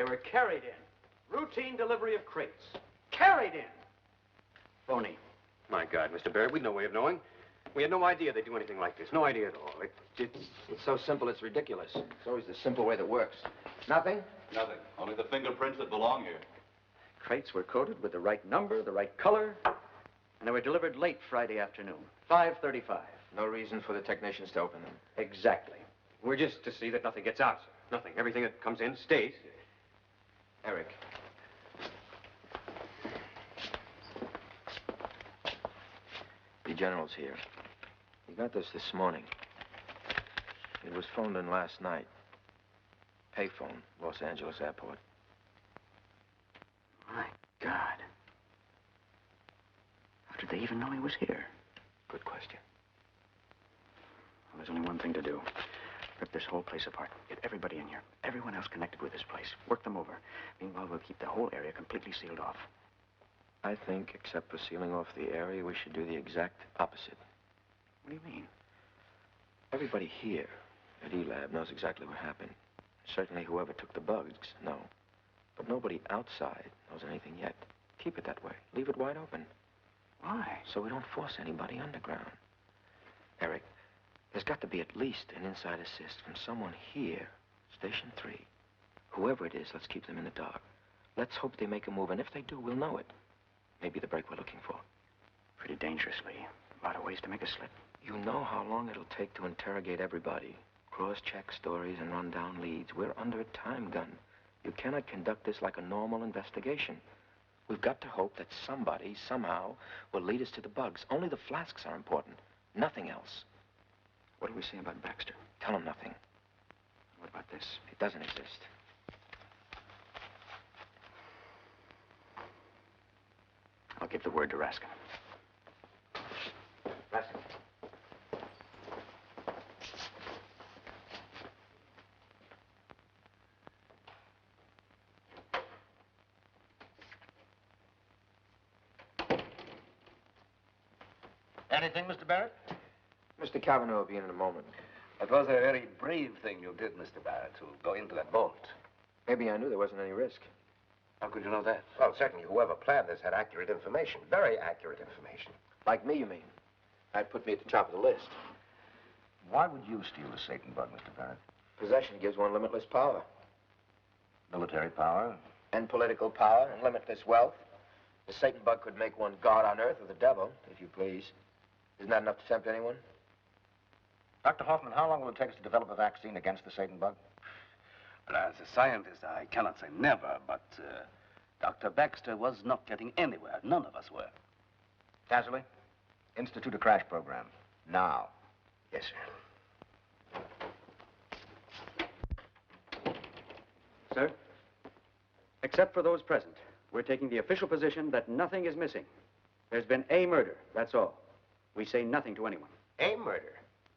were carried in. Routine delivery of crates. Carried in. Phony. My God, Mr. Barrett, we'd no way of knowing. We had no idea they'd do anything like this. No idea at all. It's so simple, it's ridiculous. It's always the simple way that works. Nothing? Nothing. Only the fingerprints that belong here. Crates were coated with the right number, the right color, and they were delivered late Friday afternoon, 5:35. No reason for the technicians to open them. Exactly. We're just to see that nothing gets out, sir. Nothing. Everything that comes in stays. Eric. The general's here. He got this morning. It was phoned in last night. Payphone, Los Angeles Airport. My God. How did they even know he was here? Good question. Well, there's only one thing to do. Rip this whole place apart. Get everybody in here. Everyone else connected with this place. Work them over. Meanwhile, we'll keep the whole area completely sealed off. I think, except for sealing off the area, we should do the exact opposite. What do you mean? Everybody here at E-Lab knows exactly what happened. Certainly whoever took the bugs, no. But nobody outside knows anything yet. Keep it that way. Leave it wide open. Why? So we don't force anybody underground. Eric, there's got to be at least an inside assist from someone here, Station 3. Whoever it is, let's keep them in the dark. Let's hope they make a move, and if they do, we'll know it. Maybe the break we're looking for. Pretty dangerously. A lot of ways to make a slip. You know how long it'll take to interrogate everybody. Cross-check stories and run down leads. We're under a time gun. You cannot conduct this like a normal investigation. We've got to hope that somebody, somehow, will lead us to the bugs. Only the flasks are important. Nothing else. What do we say about Baxter? Tell him nothing. What about this? It doesn't exist. I'll give the word to Raskin. Raskin. Anything, Mr. Barrett? Mr. Cavanaugh will be in a moment. It was a very brave thing you did, Mr. Barrett, to go into that vault. Maybe I knew there wasn't any risk. How could you know that? Well, certainly whoever planned this had accurate information. Very accurate information. Like me, you mean? That'd put me at the top of the list. Why would you steal the Satan bug, Mr. Barrett? Possession gives one limitless power. Military power? And political power and limitless wealth. The Satan bug could make one god on earth or the devil, if you please. Isn't that enough to tempt anyone? Dr. Hoffman, how long will it take us to develop a vaccine against the Satan bug? Well, as a scientist, I cannot say never, but Dr. Baxter was not getting anywhere. None of us were. Casserly, institute a crash program. Now. Yes, sir. Sir, except for those present, we're taking the official position that nothing is missing. There's been a murder, that's all. We say nothing to anyone. A murder?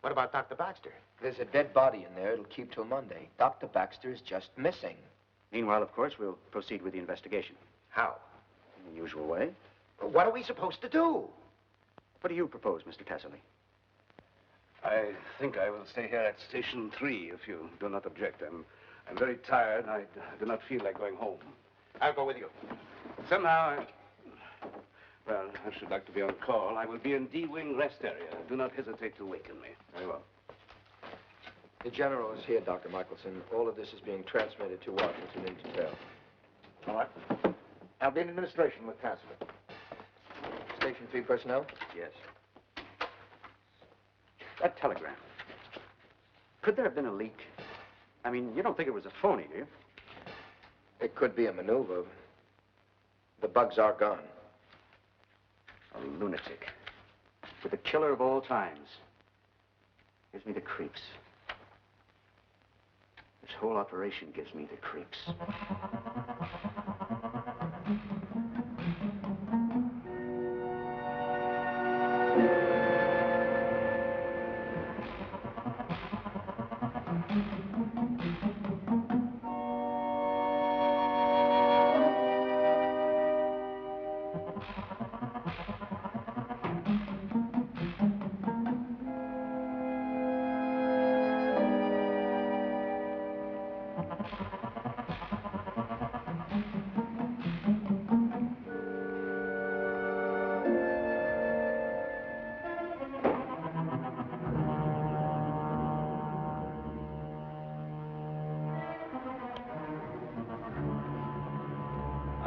What about Dr. Baxter? There's a dead body in there. It'll keep till Monday. Dr. Baxter is just missing. Meanwhile, of course, we'll proceed with the investigation. How? In the usual way. Well, what are we supposed to do? What do you propose, Mr. Casserly? I think I will stay here at Station 3, if you do not object. I'm very tired. I do not feel like going home. I'll go with you. Somehow, well, I should like to be on call. I will be in D-Wing rest area. Do not hesitate to waken me. Very well. The general is here, Dr. Michelson. All of this is being transmitted to Washington in detail. All right. I'll be in administration with Casserly. Station 3 personnel? Yes. That telegram. Could there have been a leak? I mean, you don't think it was a phony, do you? It could be a maneuver. The bugs are gone. A lunatic. With the killer of all times. Gives me the creeps. This whole operation gives me the creeps.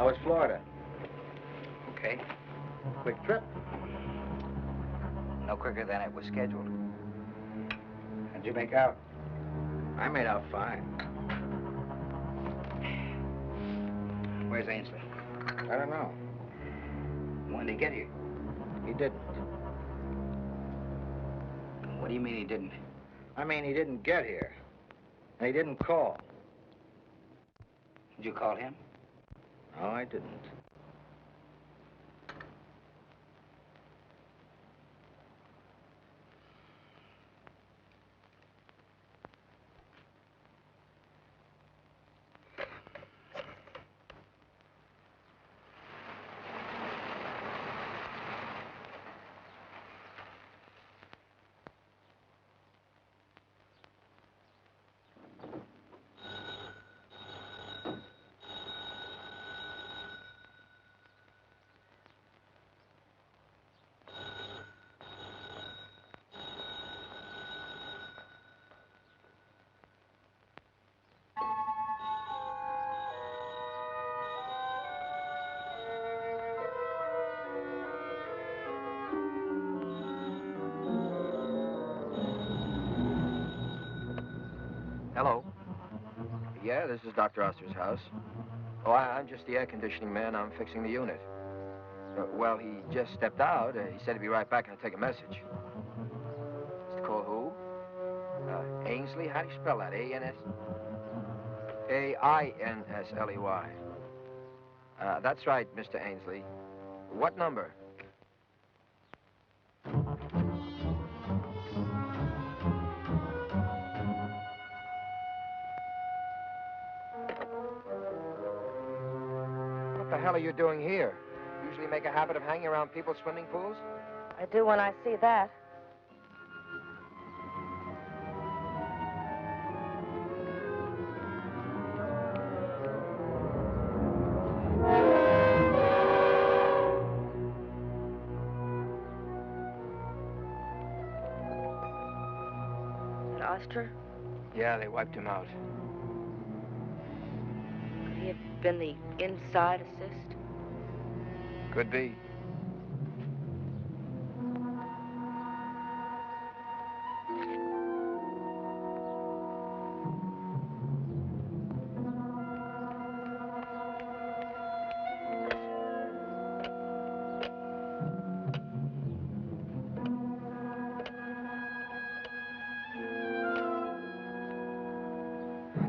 How was Florida? Okay. Quick trip. No quicker than it was scheduled. How'd you make out? I made out fine. Where's Ainsley? I don't know. When did he get here? He didn't. What do you mean he didn't? I mean, he didn't get here. And he didn't call. Did you call him? No, I didn't. Hello. Yeah, this is Dr. Oster's house. Oh, I'm just the air conditioning man. I'm fixing the unit. Well, he just stepped out. He said he'd be right back and I'll take a message. Mr. Cole who? Ainsley? How do you spell that? A-N-S? A-I-N-S-L-E-Y. That's right, Mr. Ainsley. What number? What the hell are you doing here? Usually make a habit of hanging around people's swimming pools? I do when I see that. Oster? Yeah, they wiped him out. Could he have been the inside assist? Could be.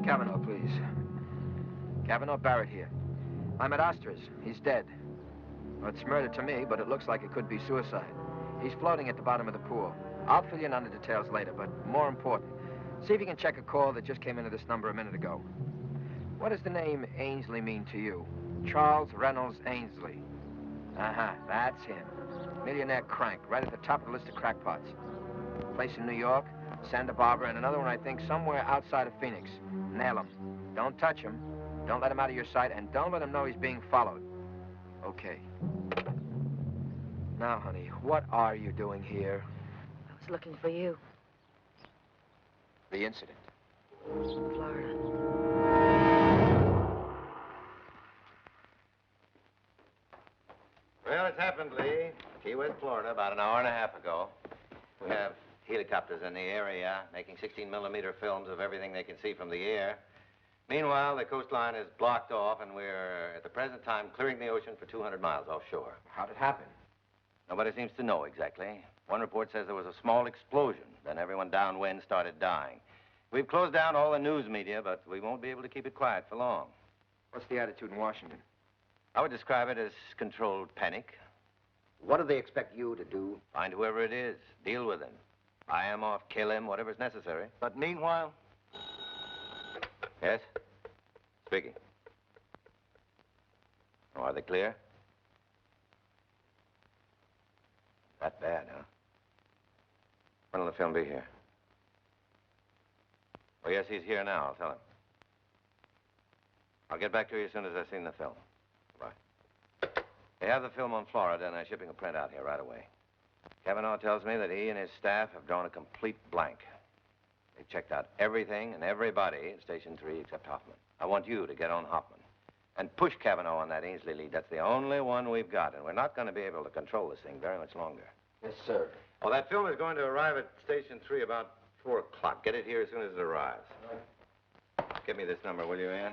Cavanaugh, please. Cavanaugh, Barrett here. I'm at Oster's. He's dead. Well, it's murder to me, but it looks like it could be suicide. He's floating at the bottom of the pool. I'll fill you in on the details later, but more important, see if you can check a call that just came into this number a minute ago. What does the name Ainsley mean to you? Charles Reynolds Ainsley. Uh-huh, that's him. Millionaire crank, right at the top of the list of crackpots. Place in New York, Santa Barbara, and another one, I think, somewhere outside of Phoenix. Nail him. Don't touch him. Don't let him out of your sight, and don't let him know he's being followed. Okay. Now, honey, what are you doing here? I was looking for you. The incident. Florida. Well, it's happened, Lee. Key West, Florida, about an hour and a half ago. We have helicopters in the area making 16-millimeter films of everything they can see from the air. Meanwhile, the coastline is blocked off, and we're, at the present time, clearing the ocean for 200 miles offshore. How'd it happen? Nobody seems to know exactly. One report says there was a small explosion. Then everyone downwind started dying. We've closed down all the news media, but we won't be able to keep it quiet for long. What's the attitude in Washington? I would describe it as controlled panic. What do they expect you to do? Find whoever it is. Deal with him. Buy him off, kill him, whatever's necessary. But meanwhile... Yes? Speaking. Oh, are they clear? That bad, huh? When will the film be here? Oh, yes, he's here now. I'll tell him. I'll get back to you as soon as I've seen the film. Bye. They have the film on Florida, and they're shipping a print out here right away. Cavanaugh tells me that he and his staff have drawn a complete blank. They've checked out everything and everybody at Station 3 except Hoffman. I want you to get on Hoffman. And push Cavanaugh on that Ainsley lead. That's the only one we've got, and we're not going to be able to control this thing very much longer. Yes, sir. Well, that film is going to arrive at Station 3 about 4 o'clock. Get it here as soon as it arrives. Give me this number, will you, Ann?